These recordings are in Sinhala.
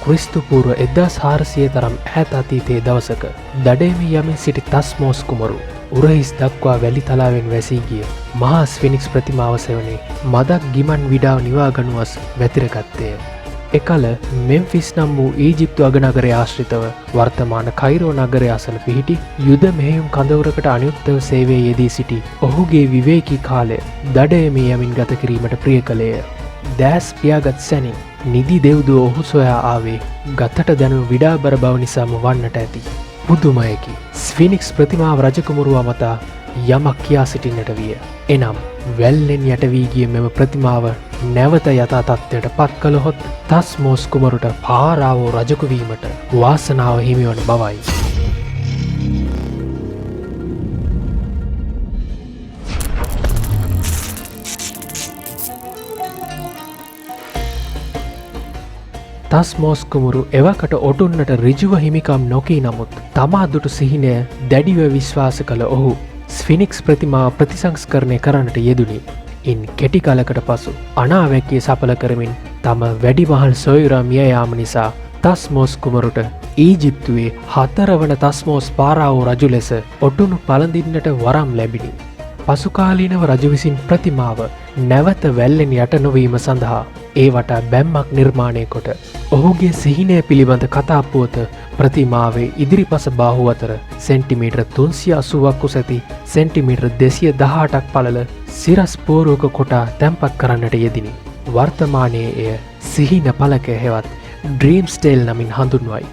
ක්‍රිස්තු පූර්ව 1400 තරම් ඈත අතීතයේ දවසක දඩයමේ යමින් සිටි තස්මෝස් කුමරු උරහිස් දක්වා වැලි තලාවෙන් වැසී ගිය මහා ස්ෆිනික්ස් ප්‍රතිමාව සෙවණේ මදක් ගිමන් විඩාව නිවාගනුවස් වැතිරගත්තේය. එකල මෙම්ෆිස් නම් වූ ඊජිප්තු අගනගරය ආශ්‍රිතව වර්තමාන කයිරෝ නගරය අසල පිහිටි යුද මෙහෙයුම් කඳවුරකට අනුයුක්තව සේවයේ යෙදී සිටි ඔහුගේ විවේකී කාලය දඩයමේ යමින් ගත කිරීමට ප්‍රිය කළේය. දෑස් පියාගත් සැනින් නිදි දෙව්දුව ඔහු සොයා ආවේ ගතට දැනුණු විඩාබර බව නිසාම වන්නට ඇති. පුදුමයකි. ස්ෆිනික්ස් ප්‍රතිමාව රජකුමරුව මතා යමක් කියා සිටින්නට විය. එනම් වැල්ලෙන් යට වී ගිය මෙම ප්‍රතිමාව නැවත යථා තත්ත්වයට පත් කළහොත් තස්මෝස් කුමරුට පාරාවෝ රජකු වීමට වාසනාව හිමිවන බවයි. තස්මෝස් කුමරු එවකට ඔටුන්නට ඍජුව හිමිකම් නොකී නමුත් තමා දුටු සිහිනය දැඩිව විශ්වාස කළ ඔහු ස්ෆිනික්ස් ප්‍රතිමාව ප්‍රතිසංස්කරණය කරන්නට යෙදුණි. ඉන් කෙටි කලකට පසු අනාවැකිය සඵල කරමින් තම වැඩිමහල් සොයුරා මිය යාම නිසා තස්මෝස් කුමරුට ඊජිප්තුවේ 4 වන තස්මෝස් පාරාවෝ රජු ලෙස ඔටුනු පළඳින්නට වරම් ලැබිණි. පසුකාලීනව රජු විසින් ප්‍රතිමාව නැවත වැල්ලෙන් යට නොවීම සඳහා ඒ වටා බැම්මක් නිර්මාණය කොට ඔහුගේ සිහිනය පිළිබඳ කතාපුවත ප්‍රතිමාවේ ඉදිරිපස බාහුව අතර සෙන්ටිමීටර් 380ක් උස ඇති සෙන්ටිමීටර් 218ක් පළල සිරස් පෝරුවක කොටා තැන්පත් කරන්නට යෙදිනි. වර්තමානයේ එය සිහින පලකය හෙවත් ඩ්‍රීම්ස් ටේල් නමින් හඳුන්වයි.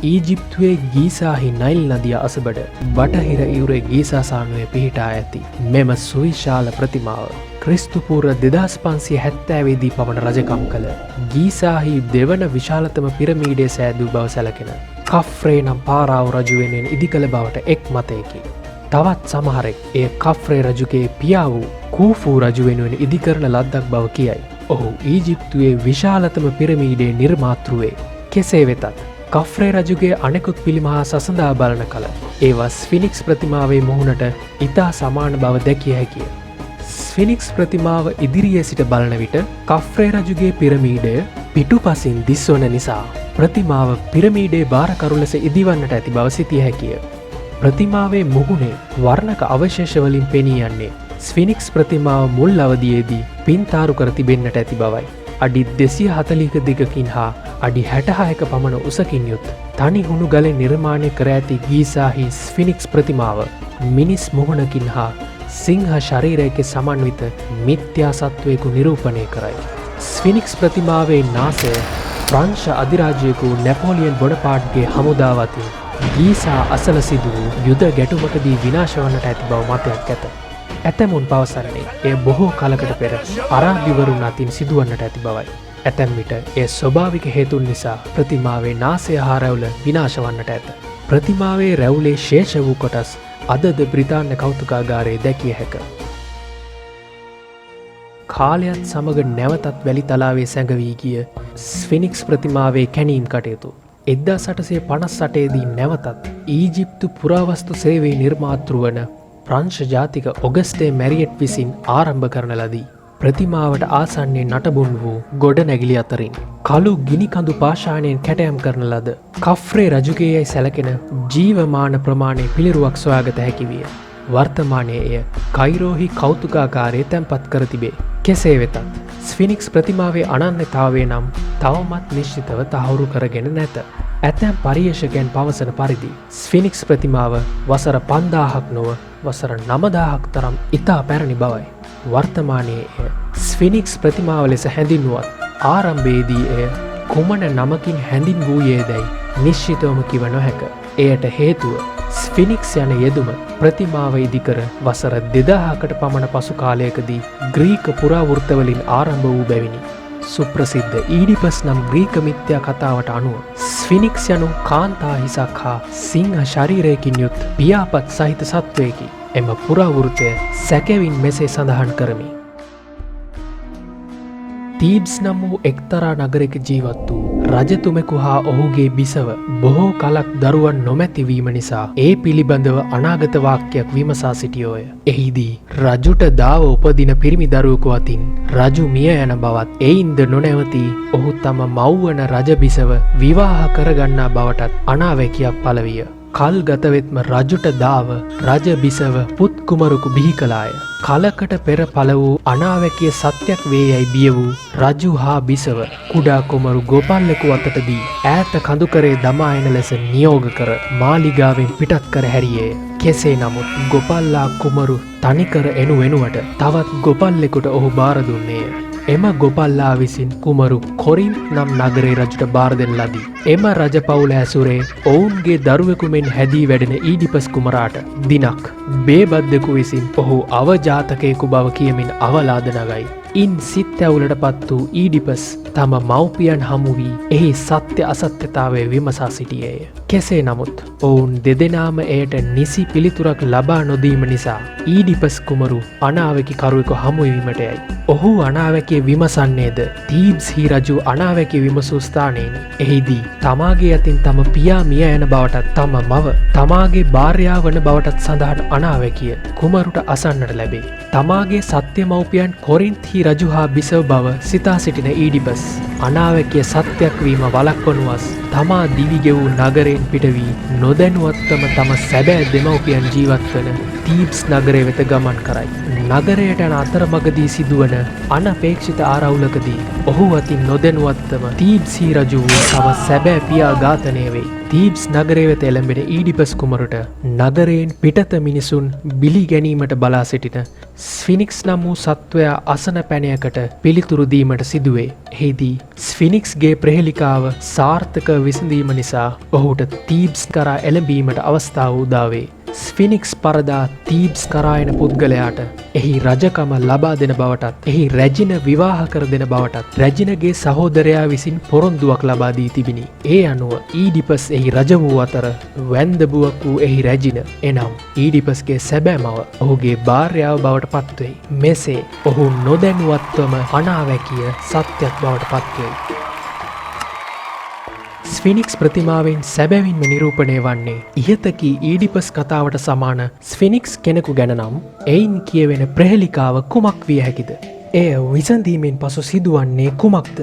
ඊජිප්තුවේ ගීසාහි නයිල් නදිය අසබඩ බටහිර ඉවුරේ ගීසාසානුවේ පිහිටා ඇති මෙම සුවිශාල ප්‍රතිමාව ක්‍රිස්තුපූර්ව 2570 දී පමණ රජකම් කළ ගීසාහි දෙවන විශාලතම පිරමීඩය සෑදූ බව සැලකෙන කෆ්රේ නම් පාරාව රජු වෙනුවෙන් ඉදිකළ බවට එක් මතයකි. තවත් සමහරෙක් එය කෆ්රේ රජුගේ පියා වූ කූෆූ රජු වෙනුවෙන් ඉදිකරන ලද්දක් බව කියයි. ඔහු ඊජිප්තුවේ විශාලතම පිරමීඩේ නිර්මාතෘවේ. කෙසේ වෙතත් කෆ්රේ රජුගේ අනෙකුත් පිළිමහා සසඳා බලන කල ඒවා ස්ෆිනික්ස් ප්‍රතිමාවේ මුහුණට ඉතා සමාන බව දැකිය හැකිය. ස්ෆිනික්ස් ප්‍රතිමාව ඉදිරියේ සිට බලන විට කෆ්රේ රජුගේ පිරමීඩය පිටුපසින් දිස්වන නිසා ප්‍රතිමාව පිරමීඩේ භාරකරු ලෙස ඉදිවන්නට ඇති බව සිතිය හැකිය. ප්‍රතිමාවේ මුහුණේ වර්ණක අවශේෂවලින් පෙනී යන්නේ ස්ෆිනික්ස් ප්‍රතිමාව මුල් අවදියේදී පින්තාරු කර තිබෙන්නට ඇති බවයි. අඩි 240ක දිගකින් හා අඩි 66ක පමණ උසකින් යුත් තනි හුණු ගලෙන් නිර්මාණය කර ඇති ගීසාහි ස්ෆිනික්ස් ප්‍රතිමාව මිනිස් මුහුණකින් හා සිංහ ශරීරයක සමන්විත මිත්‍යා සත්වයකු නිරූපණය කරයි. ස්ෆිනික්ස් ප්‍රතිමාවේ නාසය ප්‍රංශ අධිරාජ්‍යයකු නැපෝලියන් බොනපාට්ගේ හමුදාවතින් ගීසා අසල සිදු වූ යුද ගැටුමකදී විනාශ වන්නට ඇති බව මතයක් ඇත. ඇතැමුන් පවසරන්නේ එය බොහෝ කලකට පෙර අරාබිවරුන් අතින් සිදුවන්නට ඇති බවයි. ඇතැම් විට එය ස්වභාවික හේතුන් නිසා ප්‍රතිමාවේ නාසය හා රැවුල විනාශ වන්නට ඇත. ප්‍රතිමාවේ රැවුලේ ශේෂ වූ කොටස් අදද බ්‍රිතාන්‍ය කෞතුකාගාරයේ දැකිය හැක. කාලයත් සමග නැවතත් වැලි තලාවේ සැඟවී ගිය ස්ෆිනික්ස් ප්‍රතිමාවේ කැනීම් කටයුතු 1858 දී නැවතත් ඊජිප්තු පුරාවස්තු සේවයේ නිර්මාතෘ වන ප්‍රංශ ජාතික ඔගස්ටේ මැරියට් විසින් ආරම්භ කරන ලදී. ප්‍රතිමාවට ආසන්නයේ නටබුන් වූ ගොඩ නැගිලි අතරින් කළු ගිනිකඳු පාෂාණයෙන් කැටයම් කරන ලද කෆ්රේ රජුගේ යයි සැලකෙන ජීවමාන ප්‍රමාණය පිළිරුවක් සොයාගත හැකි විය. වර්තමානයේ එය කයිරෝහි කෞතුකාගාරයේ තැන්පත් කර තිබේ. කෙසේ වෙතත් ස්ෆිනික්ස් ප්‍රතිමාවේ අනන්‍යතාවය නම් තවමත් නිශ්චිතව තහවුරු කරගෙන නැත. ඇතැම් පරියේෂකයන් පවසන පරිදි ස්ෆිනික්ස් ප්‍රතිමාව වසර 5000ක් නොව වසර 9000ක් තරම් ඉතා පැරණි බවයි. වර්තමානයේ එය ස්ෆිනික්ස් ප්‍රතිමාව ලෙස හැඳින්වුවත් ආරම්භයේදී එය කුමන නමකින් හැඳින්වූයේදැයි නිශ්චිතවම කිව නොහැක. එයට හේතුව ස්ෆිනික්ස් යන යෙදුම ප්‍රතිමාව ඉදිකර වසර 2000කට පමණ පසු කාලයකදී ග්‍රීක පුරාවෘත්තවලින් ආරම්භ වූ බැවිනි. සුප්‍රසිද්ධ ඊඩිපස් නම් ග්‍රීක මිත්‍යා කතාවට අනුව ස්ෆිනික්ස් යනු කාන්තා හිසක් හා සිංහ ශරීරයකින් යුත් පියාපත් සහිත සත්වයකි. එම පුරාවෘත්තය සැකෙවින් මෙසේ සඳහන් කරමි. තීබ්ස් නම් වූ එක්තරා නගරයක ජීවත් වූ රජතුමෙකු හා ඔහුගේ බිසව බොහෝ කලක් දරුවන් නොමැතිවීම නිසා ඒ පිළිබඳව අනාගත වාක්‍යයක් විමසා සිටියෝය. එහිදී රජුට දාව උපදින පිරිමි දරුවෙකු අතින් රජු මිය යන බවත් එයින්ද නොනැවති ඔහු තම මව්වන රජ බිසව විවාහ කරගන්නා බවටත් අනාවැකියක් පළවිය. කල් ගතවෙත්ම රජුට දාව රජ බිසව පුත් කුමරුකු බිහි කළාය. කලකට පෙර පළ වූ අනාවැකිය සත්‍යයක් වේ යයි බිය වූ රජු හා බිසව කුඩා කුමරු ගෝපල්ලෙකු අතට දී ඈත කඳුකරේ දමා එන ලෙස නියෝග කර මාලිගාවෙන් පිටත් කර හැරියේය. කෙසේ නමුත් ගොපල්ලා කුමරු තනිකර එනු වෙනුවට තවත් ගොපල්ලෙකුට ඔහු බාර දුන්නේය. එම ගොපල්ලා විසින් කුමරු කොරින්ත් නම් නගරේ රජුට බාර දෙන ලදී. එම රජපෞල ඇසුරේ ඔවුන්ගේ දරුවෙකු මෙන් හැදී වැඩෙන ඊඩිපස් කුමරාට දිනක් බේබද්දෙකු විසින් ඔහු අවජාතකයෙකු බව කියමින් අවලාද නගයි. ඉන් සිත් ඇවුලට පත් වූ ඊඩිපස් තම මව්පියන් හමු වී එහි සත්‍ය අසත්‍යතාවය විමසා සිටියේය. කෙසේ නමුත් ඔවුන් දෙදෙනාම එයට නිසි පිළිතුරක් ලබා නොදීම නිසා ඊඩිපස් කුමරු අනාවැකි කරුවෙකු හමුවීමට යයි. ඔහු අනාවැකිය විමසන්නේද තීබ්ස් හි රජු අනාවැකි විමසූ ස්ථානයෙනි. එහිදී තමාගේ අතින් තම පියා මිය යන බවටත් තම මව තමාගේ භාර්යාව වන බවටත් සඳහන් අනාවැකිය කුමරුට අසන්නට ලැබේ. තමාගේ සත්‍ය මව්පියන් කොරින්ත් හි රජු හා බිසව බව සිතා සිටින ඊඩිපස් අනාවැකිය සත්‍යයක් වීම වළක්වනුවස් තමා දිවිගෙවූ නගරයෙන් පිටවී නොදැනුවත්වම තම සැබෑ දෙමව්පියන් ජීවත් වන තීබ්ස් නගරය වෙත ගමන් කරයි. නගරයට යන අතරමඟදී සිදුවන අනපේක්ෂිත ආරවුලකදී ඔහු අතින් නොදැනුවත්වම තීබ්ස් හි රජු වූ තම සැබෑ පියා ඝාතනය වෙයි. තීබ්ස් නගරය වෙත එළඹෙන ඊඩිපස් කුමරුට නගරයෙන් පිටත මිනිසුන් බිලි ගැනීමට බලා සිටින ස්ෆිනික්ස් නම් වූ සත්වයා අසන පැනයකට පිළිතුරු දීමට සිදුවේ. එහිදී ස්ෆිනික්ස්ගේ ප්‍රහෙලිකාව සාර්ථක විසඳීම නිසා ඔහුට තීබ්ස් කරා එළඹීමට අවස්ථාව උදා වේ. ස්ෆිනික්ස් පරදා තීබ්ස් කරායන පුද්ගලයාට එහි රජකම ලබා දෙන බවටත් එහි රැජින විවාහ කර දෙන බවටත් රැජිනගේ සහෝදරයා විසින් පොරොන්දුවක් ලබා දී තිබිණි. ඒ අනුව ඊඩිපස් එහි රජ වූ අතර වැන්දබුවක් වූ එහි රැජින එනම් ඊඩිපස්ගේ සැබෑ මව ඔහුගේ භාර්යාව බවට පත්වෙයි. මෙසේ ඔහු නොදැනුවත්වම අනාවැකිය සත්‍යයක් බවට පත්වෙයි. ස්ෆිනික්ස් ප්‍රතිමාවෙන් සැබැවින්ම නිරූපණය වන්නේ ඉහතකී ඊඩිපස් කතාවට සමාන ස්ෆිනික්ස් කෙනෙකු ගැන නම් එයින් කියවෙන ප්‍රහෙලිකාව කුමක් විය හැකිද? එය විසඳීමෙන් පසු සිදුවන්නේ කුමක්ද?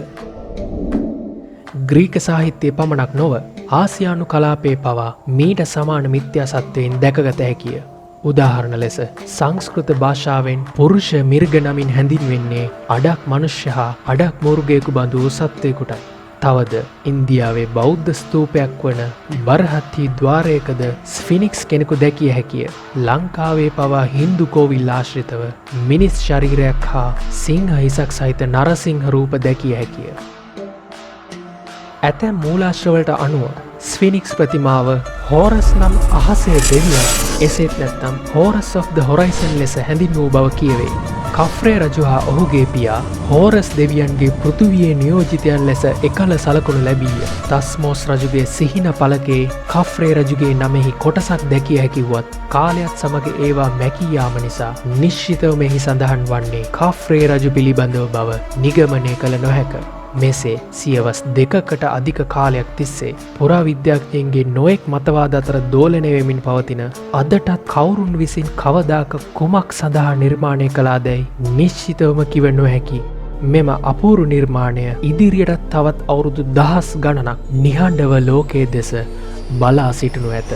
ග්‍රීක සාහිත්‍යයේ පමණක් නොව ආසියානු කලාපයේ පවා මීට සමාන මිත්‍යා සත්වයින් දැකගත හැකිය. උදාහරණ ලෙස සංස්කෘත භාෂාවෙන් පුරුෂ මිර්ග නමින් හැඳින්වෙන්නේ අඩක් මනුෂ්‍ය හා අඩක් මුර්ගයෙකු බඳු වූ සත්වයෙකුටයි. තවද ඉන්දියාවේ බෞද්ධ ස්තූපයක් වන බරහත්හි ద్వාරයකද ස්ෆිනික්ස් කෙනෙකු දැකිය හැකිය. ලංකාවේ පවා හින්දු කෝවිල් ආශ්‍රිතව මිනිස් ශරීරයක් හා සිංහ හිසක් සහිත නරසිංහ රූප දැකිය හැකිය. ඇතැම් මූලාශ්‍රවලට අනුව ස්ෆිනික්ස් ප්‍රතිමාව හෝරස් නම් අහසේ දෙවියන් එසේත් නැත්නම් හෝරස් of the horizon ලෙස හැඳින්වූ බව කියවේ. කෆ්රේ රජු හා ඔහුගේ පියා හෝරස් දෙවියන්ගේ පෘථුවියේ නියෝජිතයන් ලෙස එකල සලකුණු ලැබීය. තස්මෝස් රජුගේ සිහින පලකේ කෆ්රේ රජුගේ නමෙහි කොටසක් දැකිය හැකිවත් කාලයත් සමග ඒවා මැකී යාම නිසා නිශ්චිතව මෙහි සඳහන් වන්නේ කෆ්රේ රජු පිළිබඳව බව නිගමනය කළ නොහැක. මෙසේ සියවස් දෙකකට අධික කාලයක් තිස්සේ පුරාවිද්‍යාඥයන්ගේ නොයෙක් මතවාද අතර දෝලනය වෙමින් පවතින අදටත් කවුරුන් විසින් කවදාක කුමක් සඳහා නිර්මාණය කළාදැයි නිශ්චිතවම කිව නොහැකි මෙම අපූරු නිර්මාණය ඉදිරියටත් තවත් අවුරුදු දහස් ගණනක් නිහඬව ලෝකයේ දෙස බලා සිටිනු ඇත.